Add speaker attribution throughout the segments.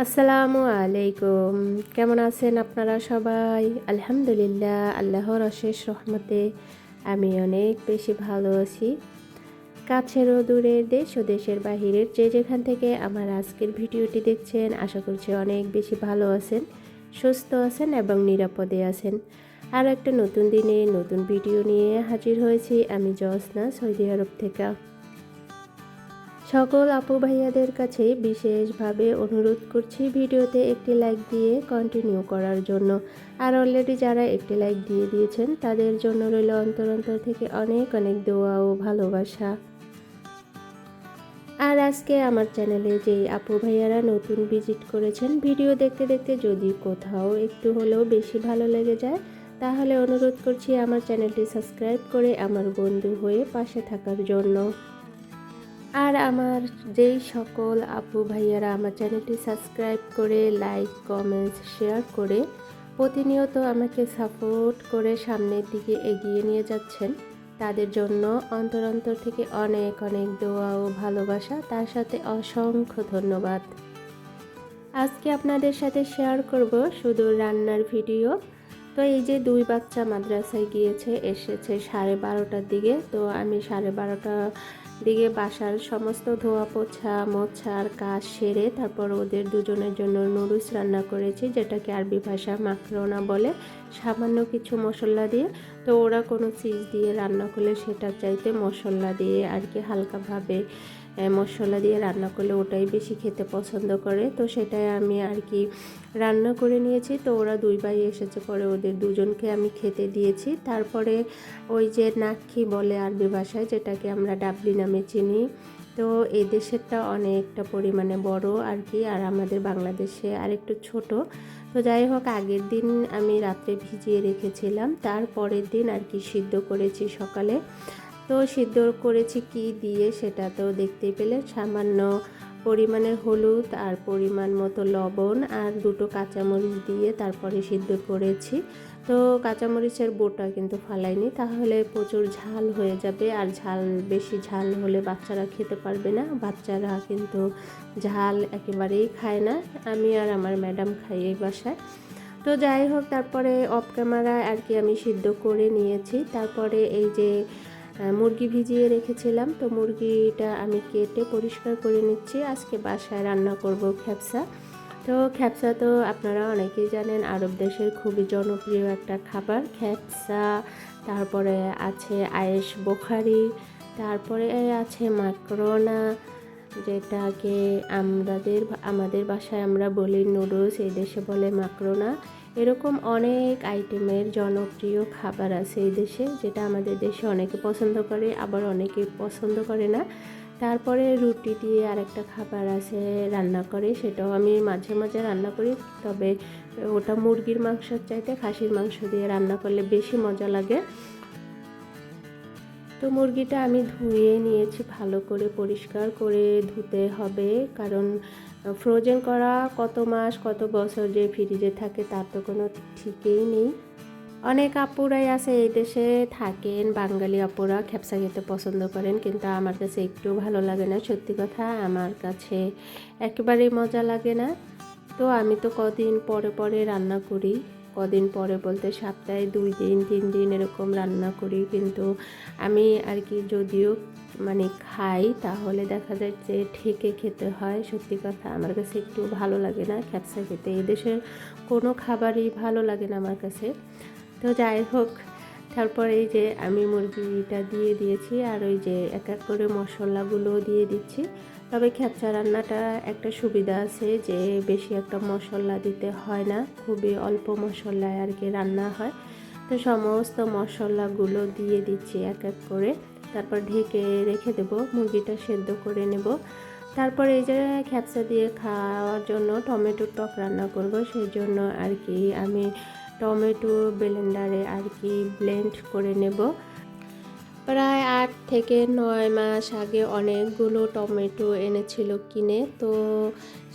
Speaker 1: আসসালামু আলাইকুম। কেমন আছেন আপনারা সবাই? আলহামদুলিল্লাহ, আল্লাহর অশেষ রহমতে আমি অনেক বেশি ভালো আছি। কাছের ও দূরের দেশ ও দেশের বাহিরের যে যেখান থেকে আমার আজকের ভিডিওটি দেখছেন, আশা করছি অনেক বেশি ভালো আছেন, সুস্থ আছেন এবং নিরাপদে আছেন। আর একটা নতুন দিনে নতুন ভিডিও নিয়ে হাজির হয়েছি আমি জোসনা, সৌদি আরব থেকে। সকল আপু ভাইয়াদের কাছে বিশেষভাবে অনুরোধ করছি ভিডিওতে একটি লাইক দিয়ে কন্টিনিউ করার জন্য। আর অলরেডি যারা একটি লাইক দিয়ে দিয়েছেন তাদের জন্য রইল অন্তর অন্তর থেকে অনেক অনেক দোয়া ও ভালোবাসা। আর আজকে আমার চ্যানেলে যেই আপু ভাইয়ারা নতুন ভিজিট করেছেন, ভিডিও দেখতে দেখতে যদি কোথাও একটু হলেও বেশি ভালো লেগে যায়, তাহলে অনুরোধ করছি আমার চ্যানেলটি সাবস্ক্রাইব করে আমার বন্ধু হয়ে পাশে থাকার জন্য। আর আমার যেই সকল আপু ভাইয়ারা আমার চ্যানেলটি সাবস্ক্রাইব করে লাইক কমেন্টস শেয়ার করে প্রতিনিয়ত আমাকে সাপোর্ট করে সামনের দিকে এগিয়ে নিয়ে যাচ্ছেন, তাদের জন্য অন্তর অন্তর থেকে অনেক অনেক দোয়া ও ভালোবাসা, তার সাথে অসংখ্য ধন্যবাদ। আজকে আপনাদের সাথে শেয়ার করব শুধু রান্নার ভিডিও। তো এই যে দুই বাচ্চা মাদ্রাসায় গিয়েছে, এসেছে 12:30টার দিকে। তো আমি 12:30টার দিকে বাসার সমস্ত ধোয়া পোছা মোছার কাজ সেরে তারপর ওদের দুজনের জন্য নুডলস রান্না করেছি, যেটাকে আরবি ভাষা মাকরোনা বলে, সামান্য কিছু মশলা দিয়ে। তো ওরা কোনো চিজ দিয়ে রান্না করলে সেটা চাইতে মশলা দিয়ে আর কি হালকাভাবে মশলা দিয়ে রান্না করলে ওটাই বেশি খেতে পছন্দ করে। তো সেটাই আমি আর কি রান্না করে নিয়েছি। তো ওরা দুই ভাই এসেছে, পরে ওদের দুজনকে আমি খেতে দিয়েছি। তারপরে ওই যে নাক্ষি বলে আরবি ভাষায়, যেটাকে আমরা ডাবলি নামে চিনি। তো এই দেশেরটা অনেকটা পরিমাণে বড় আর কি, আর আমাদের বাংলাদেশে আরেকটু ছোট। তো যাই হোক, আগের দিন আমি রাত্রে ভিজিয়ে রেখেছিলাম, তারপরের দিন আর কি সিদ্ধ করেছি সকালে। তো সিদ্ধ করেছি কি দিয়ে সেটা তো দেখতেই পেলে, সামান্য পরিমাণের হলুদ আর পরিমাণ মতো লবণ আর দুটো কাঁচামরিচ দিয়ে তারপরে সিদ্ধ করেছি। তো কাঁচামরিচের বোটা কিন্তু ফালাইনি, তাহলে প্রচুর ঝাল হয়ে যাবে, আর বেশি ঝাল হলে বাচ্চারা খেতে পারবে না। বাচ্চারা কিন্তু ঝাল একেবারেই খায় না, আমি আর আমার ম্যাডাম খাই এই বাসায়। তো যাই হোক, তারপরে অফ ক্যামেরা আর কি আমি সিদ্ধ করে নিয়েছি। তারপরে এই যে মুরগি ভিজিয়ে রেখেছিলাম, তো মুরগিটা আমি কেটে পরিষ্কার করে নিচ্ছি। আজকে বাসায় রান্না করব খ্যাপসা। তো খ্যাপসা তো আপনারা অনেকেই জানেন, আরব দেশের খুবই জনপ্রিয় একটা খাবার খ্যাপসা। তারপরে আছে আয়েশ বোখারি, তারপরে আছে মাকরোনা, যেটাকে আমাদের বাসায় আমরা বলি নুডলস, এই দেশে বলে মাকরোনা। এরকম অনেক আইটেমের জনপ্রিয় খাবার আছে এই দেশে, যেটা আমাদের দেশে অনেকে পছন্দ করে, আবার অনেকে পছন্দ করে না। তারপরে রুটি দিয়ে আরেকটা খাবার আছে রান্না করে, সেটাও আমি মাঝে মাঝে রান্না করি, তবে ওটা মুরগির মাংসের চাইতে খাসির মাংস দিয়ে রান্না করলে বেশি মজা লাগে। তো মুরগিটা আমি ধুয়ে নিয়েছি, ভালো করে পরিষ্কার করে ধুতে হবে, কারণ ফ্রোজেন করা কত মাস কত বছর যে ফ্রিজে থাকে তার তো কোনো ঠিকই নেই। অনেক আপুরাই আছে এই দেশে থাকেন, বাঙালি আপুরা খ্যাপসা খেতে পছন্দ করেন, কিন্তু আমার কাছে একটু ভালো লাগে না, সত্যি কথা আমার কাছে একেবারেই মজা লাগে না। তো আমি তো কদিন পরে পরে রান্না করি, কদিন পরে বলতে সপ্তাহে 2 দিন 3 দিন এরকম রান্না করি, কিন্তু আমি আর কি যদিও মানে খাই, তাহলে দেখা যায় যে ঠেকে খেতে হয়। সত্যি কথা আমার কাছে একটু ভালো লাগে না খ্যাপসা খেতে, এদেশের কোনো খাবারই ভালো লাগে না আমার কাছে। তো যাই হোক, তারপরে এই যে আমি মুরগিটা দিয়ে দিয়েছি, আর ওই যে এক এক করে মশলাগুলো দিয়ে দিচ্ছি। তবে খ্যাপসা রান্নাটা একটা সুবিধা আছে যে বেশি একটা মশলা দিতে হয় না, খুবই অল্প মশলায় আর কি রান্না হয়। তো সমস্ত মশলাগুলো দিয়ে দিচ্ছি এক এক করে, তারপর ঢেকে রেখে দেব, মুরগিটা সেদ্ধ করে নেব। তারপর এই যে খ্যাপসা দিয়ে খাওয়ার জন্য টমেটোর টক রান্না করব, সেই জন্য আর কি আমি টমেটো ব্লেন্ডারে আর কি ব্লেন্ড করে নেব। প্রায় 8 থেকে 9 মাস আগে অনেকগুলো টমেটো এনেছিল কিনে, তো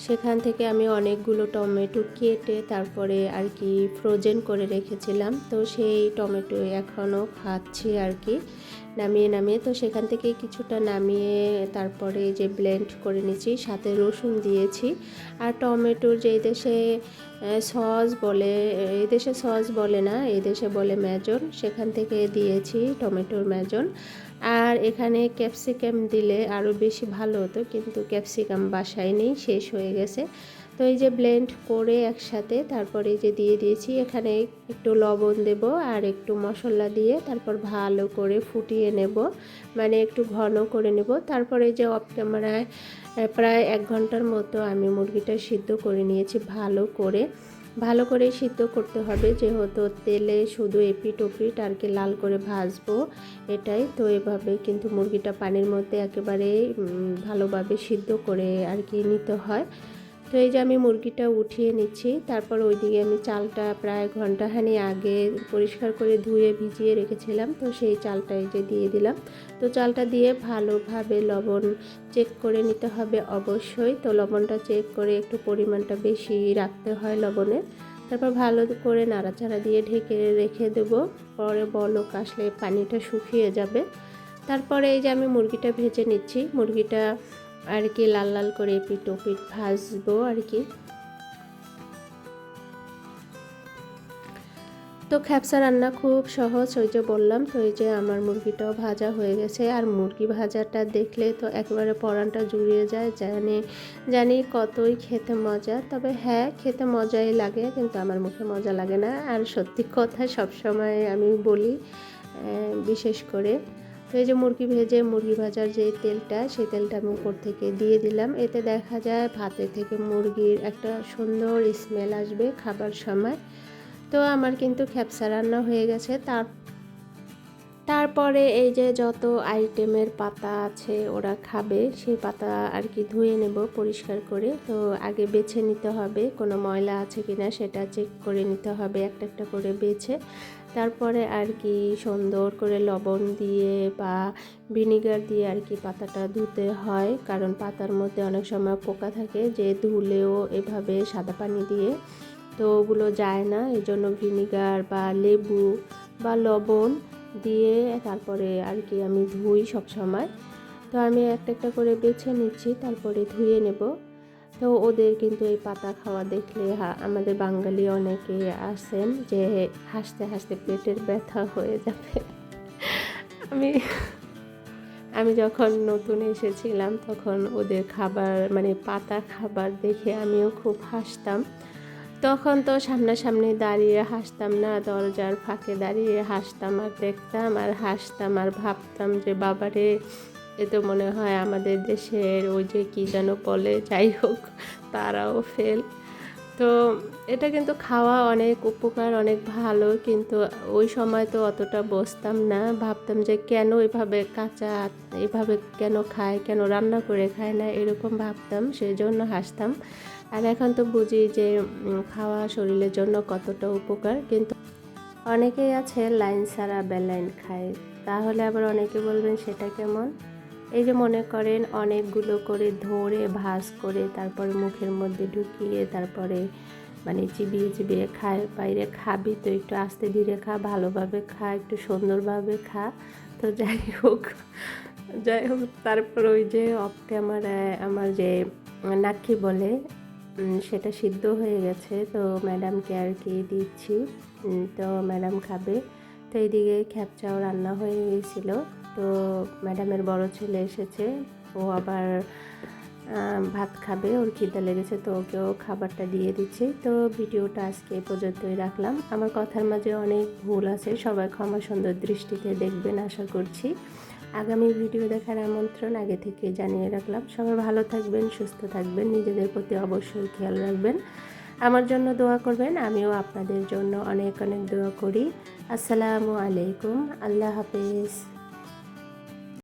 Speaker 1: সেখান থেকে আমি অনেকগুলো টমেটো কেটে তারপরে আর কি ফ্রোজেন করে রেখেছিলাম। তো সেই টমেটো এখনও খাচ্ছি আর কি, নামিয়ে তো সেখান থেকে কিছুটা নামিয়ে তারপরে যে ব্লেন্ড করে নিচ্ছি, সাথে রসুন দিয়েছি। আর টমেটোর যে দেশে সস বলে, এই দেশে সস বলে না, এই দেশে বলে ম্যাজন, সেখান থেকে দিয়েছি টমেটোর ম্যাজন। আর এখানে ক্যাপসিকাম দিলে আরও বেশি ভালো হতো, কিন্তু ক্যাপসিকাম বাসায় নেই, শেষ হয়ে গেছে। তো এই যে ব্লেন্ড করে একসাথে তারপরে যে দিয়ে দিয়েছি, এখানে একটু লবণ দেব আর একটু মশলা দিয়ে তারপর ভালো করে ফুটিয়ে নেব, মানে একটু ঘন করে নেব। তারপরে যে অফ ক্যামেরায় প্রায় 1 ঘন্টার মতো আমি মুরগিটা সিদ্ধ করে নিয়েছি। ভালো করে সিদ্ধ করতে হবে, যেহেতু তেলে শুধু এপিট ওপিট আর কি লাল করে ভাজবো এটাই। তো এভাবে কিন্তু মুরগিটা পানির মধ্যে একেবারে ভালোভাবে সিদ্ধ করে আর কি নিতে হয়। তো এই যে আমি মুরগিটা উঠিয়ে নিচ্ছি, তারপর ওইদিকে আমি চালটা প্রায় ঘন্টাখানি আগে পরিষ্কার করে ধুয়ে ভিজিয়ে রেখেছিলাম, তো সেই চালটা এই যে দিয়ে দিলাম। তো চালটা দিয়ে ভালোভাবে লবণ চেক করে নিতে হবে অবশ্যই। তো লবণটা চেক করে একটু পরিমাণটা বেশি রাখতে হয় লবণের। তারপর ভালো করে নাড়াচাড়া দিয়ে ঢেকে রেখে দেবো, পরে বলক আসলে পানিটা শুকিয়ে যাবে। তারপরে এই যে আমি মুরগিটা ভেজে নিচ্ছি, মুরগিটা আর কি লাল লাল করে এপিট ওপিট ভাজবো আর কি। তো খ্যাপসা রান্না খুব সহজ, ওই যে বললাম। তো এই যে আমার মুরগিটাও ভাজা হয়ে গেছে, আর মুরগি ভাজাটা দেখলে তো একেবারে পরানটা জুড়িয়ে যায়। জানি কতই খেতে মজা, তবে হ্যাঁ খেতে মজাই লাগে, কিন্তু আমার মুখে মজা লাগে না। আর সত্যি কথা সবসময় আমি বলি, বিশেষ করে। তো এই যে মুরগি ভাজার যে তেলটা, সেই তেলটা আমি উপর থেকে দিয়ে দিলাম। এতে দেখা যায় ভাতের থেকে মুরগির একটা সুন্দর স্মেল আসবে খাবার সময়। তো আমার কিন্তু খ্যাপসা রান্না হয়ে গেছে। তারপরে এই যে যত আইটেমের পাতা আছে ওরা খাবে, সেই পাতা আর কি ধুয়ে নেব পরিষ্কার করে। তো আগে বেছে নিতে হবে কোনো ময়লা আছে কিনা, সেটা চেক করে নিতে হবে একটা একটা করে বেছে। তারপরে আর কি সুন্দর করে লবণ দিয়ে বা ভিনিগার দিয়ে আর কি পাতাটা ধুতে হয়, কারণ পাতার মধ্যে অনেক সময় পোকা থাকে, যে ধুলেও এভাবে সাদা পানি দিয়ে তো ওগুলো যায় না। এই জন্য ভিনিগার বা লেবু বা লবণ দিয়ে তারপরে আর কি আমি ধুই সব সময়। তো আমি একটা একটা করে বেছে নিচ্ছি, তারপরে ধুয়ে নেব। তো ওদের কিন্তু এই পাতা খাওয়া দেখলে আমাদের বাঙালি অনেকে আছেন যে হাসতে হাসতে পেটের ব্যথা হয়ে যাবে। আমি আমি যখন নতুন এসেছিলাম তখন ওদের খাবার মানে পাতা খাবার দেখে আমিও খুব হাসতাম। তখন তো সামনাসামনি দাঁড়িয়ে হাসতাম না, দরজার ফাঁকে দাঁড়িয়ে হাসতাম আর দেখতাম আর হাসতাম আর ভাবতাম যে বাবারে, এ তো মনে হয় আমাদের দেশের ওই যে কী যেন বলে, যাই হোক তারাও ফেল। তো এটা কিন্তু খাওয়া অনেক উপকার, অনেক ভালো, কিন্তু ওই সময় তো অতটা বুঝতাম না, ভাবতাম যে কেন এভাবে কাঁচা এভাবে কেন খায়, কেন রান্না করে খায় না, এরকম ভাবতাম, সেই জন্য হাসতাম। আর এখন তো বুঝি যে খাওয়া শরীরের জন্য কতটা উপকার। কিন্তু অনেকেই আছে লাইন ছাড়া বেলাইন খায়, তাহলে আবার অনেকে বলবেন সেটা কেমন। এই যে মনে করেন অনেকগুলো করে ধরে ভাজ করে তারপরে মুখের মধ্যে ঢুকিয়ে তারপরে মানে চিবিয়ে চিবিয়ে খায়। বাইরে খাবি তো একটু আস্তে ধীরে খা, ভালোভাবে খা, একটু সুন্দরভাবে খা। তো যাই হোক তারপর ওই যে অফ ক্যামেরায় আমার যে নাকি বলে সেটা সিদ্ধ হয়ে গেছে, তো ম্যাডামকে আর কি দিচ্ছি। তো ম্যাডাম খাবে। তো এইদিকে খ্যাপচাও রান্না হয়ে গিয়েছিল। তো ম্যাডামের বড় ছেলে এসেছে, ও আবার ভাত খাবে, ওর খিদে লেগেছে, তো ওকেও খাবারটা দিয়ে দিচ্ছি। তো ভিডিওটা আজকে এই পর্যন্তই রাখলাম। আমার কথার মাঝে অনেক ভুল আছে, সবাই ক্ষমা সুন্দর দৃষ্টিতে দেখবেন আশা করছি। আগামী ভিডিও দেখার আমন্ত্রণ আগে থেকে জানিয়ে রাখলাম। সবাই ভালো থাকবেন, সুস্থ থাকবেন, নিজেদের প্রতি অবশ্যই খেয়াল রাখবেন, আমার জন্য দোয়া করবেন, আমিও আপনাদের জন্য অনেক অনেক দোয়া করি। আসসালামু আলাইকুম, আল্লাহ হাফেজ।